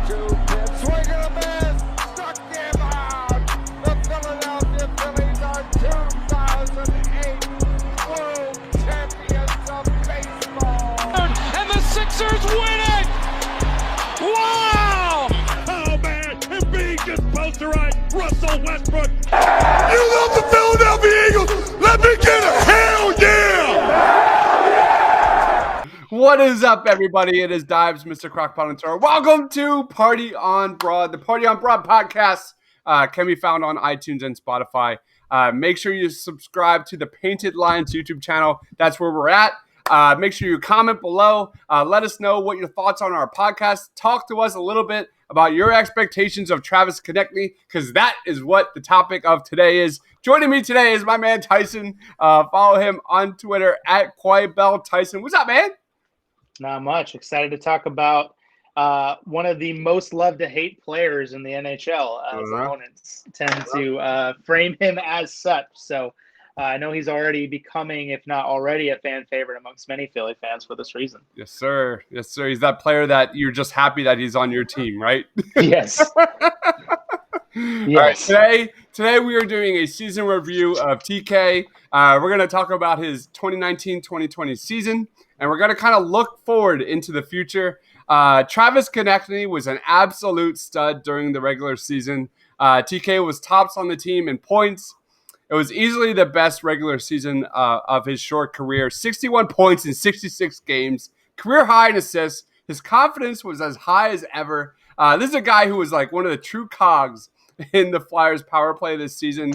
Swing and a miss. Struck him out. The Philadelphia Phillies are 2008 World Champions of Baseball. And the Sixers win it! Wow! Oh man, Embiid just posterized Russell Westbrook. You love the Philadelphia Eagles. Let me get a hell yeah! What is up, everybody? It is Deibs, Mr. Crockpot and Toro. Welcome to Party on Broad. The Party on Broad podcast can be found on iTunes and Spotify. Make sure you subscribe to the Painted Lions YouTube channel. That's where we're at. Make sure you comment below. Let us know what your thoughts on our podcast. Talk to us a little bit about your expectations of Travis Konecny, because that is what the topic of today is. Joining me today is my man Tyson. Follow him on Twitter at QuietBell Tyson. What's up, man? Not much. Excited to talk about one of the most loved to hate players in the NHL. As opponents tend to frame him as such. So I know he's already becoming, if not already, a fan favorite amongst many Philly fans for this reason. Yes, sir. Yes, sir. He's that player that you're just happy that he's on your team, right? Yes. Yes. All right, today we are doing a season review of TK. We're going to talk about his 2019-2020 season, and we're going to kind of look forward into the future. Travis Konecny was an absolute stud during the regular season. TK was tops on the team in points. It was easily the best regular season of his short career. 61 points in 66 games. Career high in assists. His confidence was as high as ever. This is a guy who was like one of the true cogs in the Flyers power play this season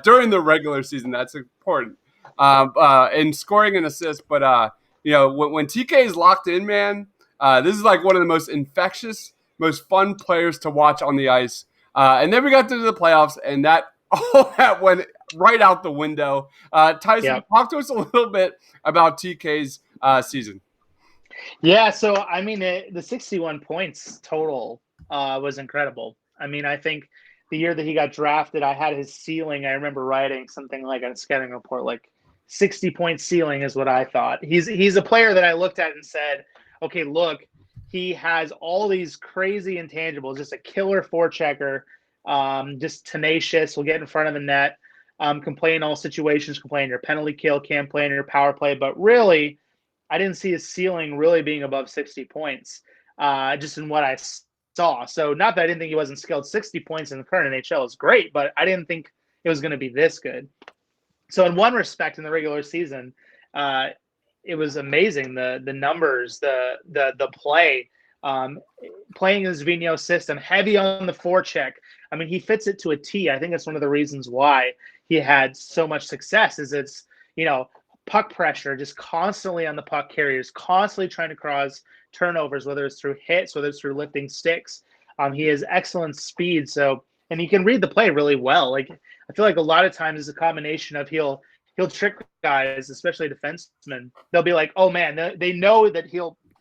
during the regular season. That's important. In scoring and assists. But, when TK is locked in, man, this is like one of the most infectious, most fun players to watch on the ice. And then we got to the playoffs, and all that went right out the window. Tyson, talk to us a little bit about TK's season. Yeah, so, I mean, the 61 points total was incredible. I mean, I think the year that he got drafted, I had his ceiling. I remember writing something like a scouting report, like 60-point ceiling is what I thought. He's a player that I looked at and said, okay, look, he has all these crazy intangibles, just a killer forechecker, just tenacious, will get in front of the net, can play in all situations, can play in your penalty kill, can play in your power play. But really, I didn't see his ceiling really being above 60 points, just in what I saw. So not that I didn't think he wasn't skilled. 60 points in the current NHL is great, but I didn't think it was going to be this good. So in one respect, in the regular season, it was amazing. The numbers, the play, playing his Vigneault system, heavy on the forecheck. I mean, he fits it to a T. I think that's one of the reasons why he had so much success is it's, puck pressure, just constantly on the puck carriers, constantly trying to cause turnovers, whether it's through hits, whether it's through lifting sticks. He has excellent speed. So, and he can read the play really well. Like, I feel like a lot of times it's a combination of he'll trick guys, especially defensemen. They'll be like, oh man, they know that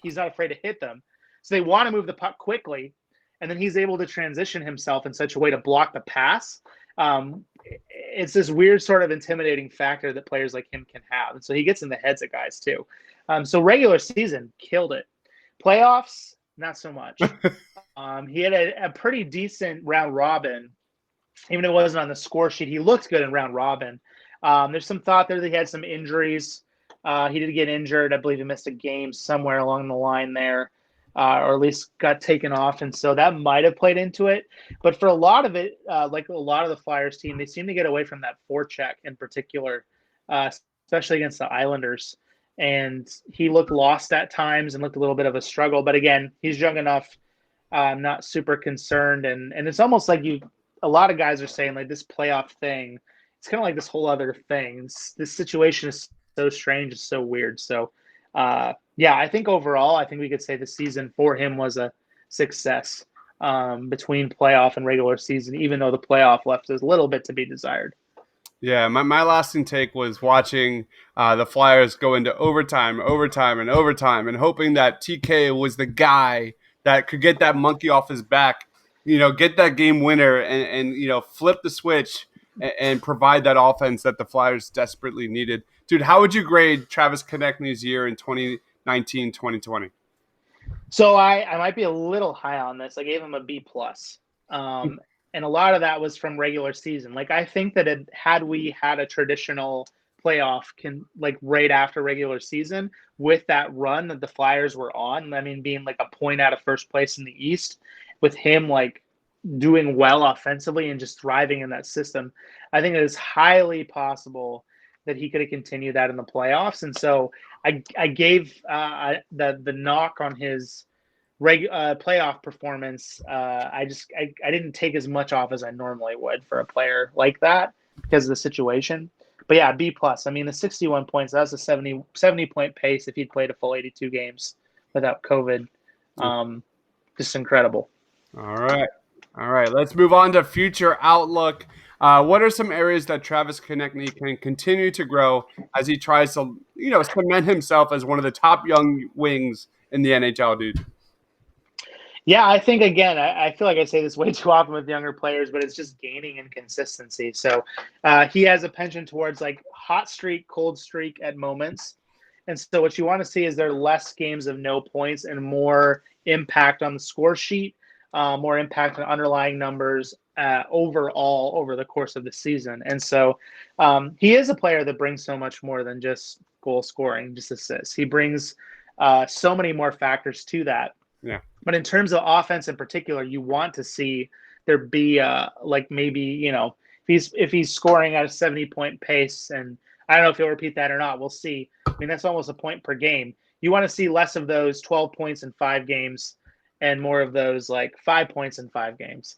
he's not afraid to hit them. So they want to move the puck quickly. And then he's able to transition himself in such a way to block the pass. It's this weird sort of intimidating factor that players like him can have. And so he gets in the heads of guys too. So regular season, killed it. Playoffs, not so much. He had a pretty decent round robin. Even if it wasn't on the score sheet, he looked good in round robin. There's some thought there that he had some injuries. He did get injured. I believe he missed a game somewhere along the line there. Or at least got taken off. And so that might have played into it. But for a lot of it, like a lot of the Flyers team, they seem to get away from that forecheck in particular, especially against the Islanders. And he looked lost at times and looked a little bit of a struggle. But again, he's young enough, not super concerned. And it's almost like a lot of guys are saying like this playoff thing, it's kind of like this whole other thing. This situation is so strange. It's so weird. So, I think overall, I think we could say the season for him was a success between playoff and regular season, even though the playoff left a little bit to be desired. Yeah, my lasting take was watching the Flyers go into overtime, and hoping that TK was the guy that could get that monkey off his back, get that game winner and flip the switch and provide that offense that the Flyers desperately needed. Dude, how would you grade Travis Konecny's year in 2019-2020? So I might be a little high on this. I gave him a B plus. And a lot of that was from regular season. Like I think that had we had a traditional playoff like right after regular season with that run that the Flyers were on, I mean being like a point out of first place in the East, with him like doing well offensively and just thriving in that system, I think it is highly possible that he could have continued that in the playoffs. And so I gave the knock on his playoff performance. I didn't take as much off as I normally would for a player like that because of the situation. But yeah, B plus. I mean, the 61 points, that's a 70 point pace if he'd played a full 82 games without COVID. Just incredible. All right. All right. Let's move on to future outlook. What are some areas that Travis Konecny can continue to grow as he tries to, cement himself as one of the top young wings in the NHL, dude? Yeah, I think again, I feel like I say this way too often with younger players, but it's just gaining in consistency. So he has a penchant towards like hot streak, cold streak at moments. And so what you want to see is there less games of no points and more impact on the score sheet, more impact on underlying numbers overall over the course of the season. And so he is a player that brings so much more than just goal scoring, just assists. He brings so many more factors to that. Yeah. But in terms of offense in particular, you want to see there be like maybe, if he's scoring at a 70 point pace, and I don't know if he'll repeat that or not. We'll see. I mean, that's almost a point per game. You want to see less of those 12 points in 5 games and more of those like 5 points in 5 games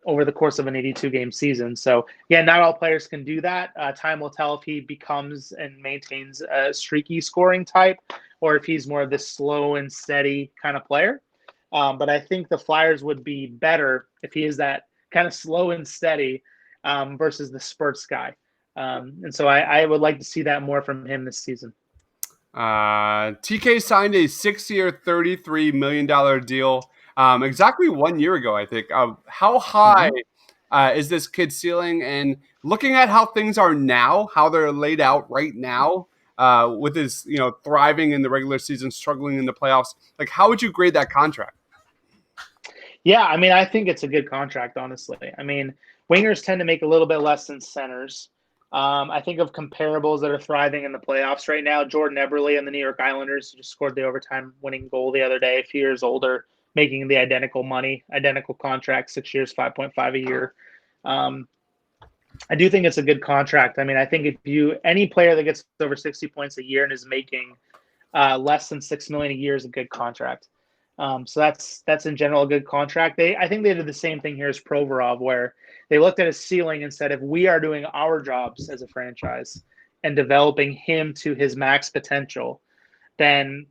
over the course of an 82 game season. So yeah, not all players can do that. Time will tell if he becomes and maintains a streaky scoring type, or if he's more of this slow and steady kind of player. But I think the Flyers would be better if he is that kind of slow and steady versus the spurts guy. And so I would like to see that more from him this season. TK signed a 6-year, $33 million deal exactly 1 year ago, I think. How high is this kid's ceiling? And looking at how things are now, how they're laid out right now, with his, thriving in the regular season, struggling in the playoffs, like how would you grade that contract? Yeah, I mean, I think it's a good contract, honestly. I mean, wingers tend to make a little bit less than centers. I think of comparables that are thriving in the playoffs right now. Jordan Eberle and the New York Islanders just scored the overtime winning goal the other day, a few years older, making the identical money, identical contract, 6 years, 5.5 a year. I do think it's a good contract. I mean, I think any player that gets over 60 points a year and is making less than $6 million a year is a good contract. So that's in general a good contract. I think they did the same thing here as Provorov, where they looked at his ceiling and said, if we are doing our jobs as a franchise and developing him to his max potential, then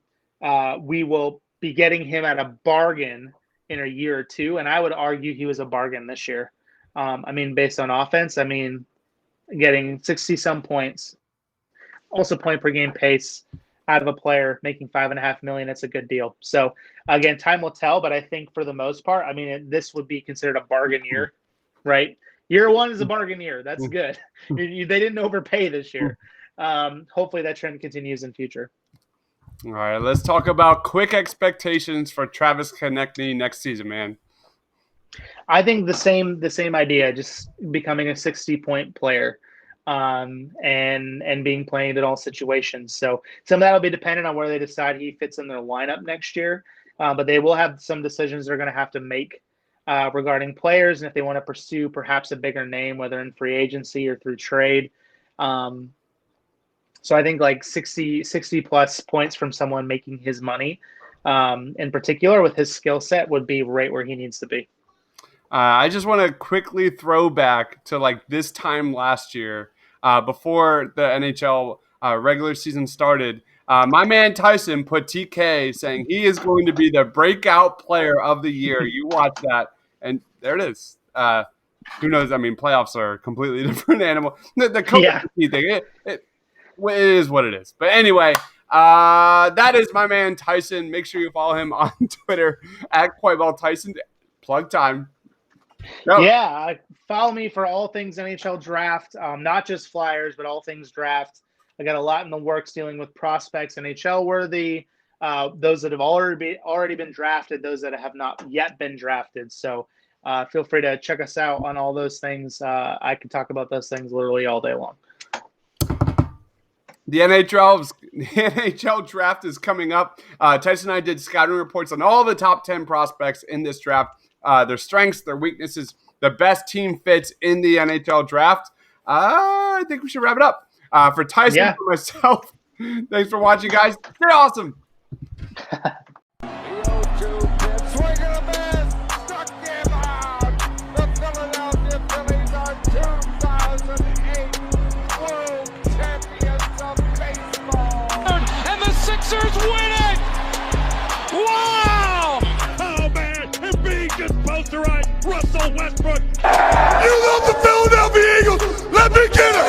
we will be getting him at a bargain in a year or two. And I would argue he was a bargain this year. I mean, based on offense, I mean, getting 60-some points, also point per game pace out of a player making $5.5 million, it's a good deal. So again, time will tell, but I think for the most part, I mean, this would be considered a bargain year, right? Year one is a bargain year. That's good. They didn't overpay this year. Hopefully that trend continues in future. All right, let's talk about quick expectations for Travis Konecny next season, man. I think the same idea, just becoming a 60-point player. And being played in all situations. So some of that will be dependent on where they decide he fits in their lineup next year. But they will have some decisions they're going to have to make regarding players, and if they want to pursue perhaps a bigger name, whether in free agency or through trade. So I think like 60 plus points from someone making his money in particular with his skill set would be right where he needs to be. I just want to quickly throw back to like this time last year, before the NHL regular season started. My man Tyson put TK saying he is going to be the breakout player of the year. You watch that, and there it is. Who knows? I mean, playoffs are a completely different animal. The COVID thing, it is what it is. But anyway, that is my man Tyson. Make sure you follow him on Twitter at QuiteBallTyson. Plug time. Go. Yeah, follow me for all things NHL draft, not just Flyers, but all things draft. I got a lot in the works dealing with prospects, NHL worthy, those that have already been drafted, those that have not yet been drafted. So feel free to check us out on all those things. I could talk about those things literally all day long. The NHL draft is coming up. Tyson and I did scouting reports on all the top 10 prospects in this draft, their strengths, their weaknesses, the best team fits in the NHL draft. I think we should wrap it up. For Tyson, for myself, thanks for watching, guys. Stay awesome. The 0-2 pitch, swing and a miss, struck him out. The Philadelphia Phillies are 2008 World Champions of Baseball. And the Sixers win it! Wow! Oh man, and being just posterized, Russell Westbrook. You love the Philadelphia Eagles. Let me get a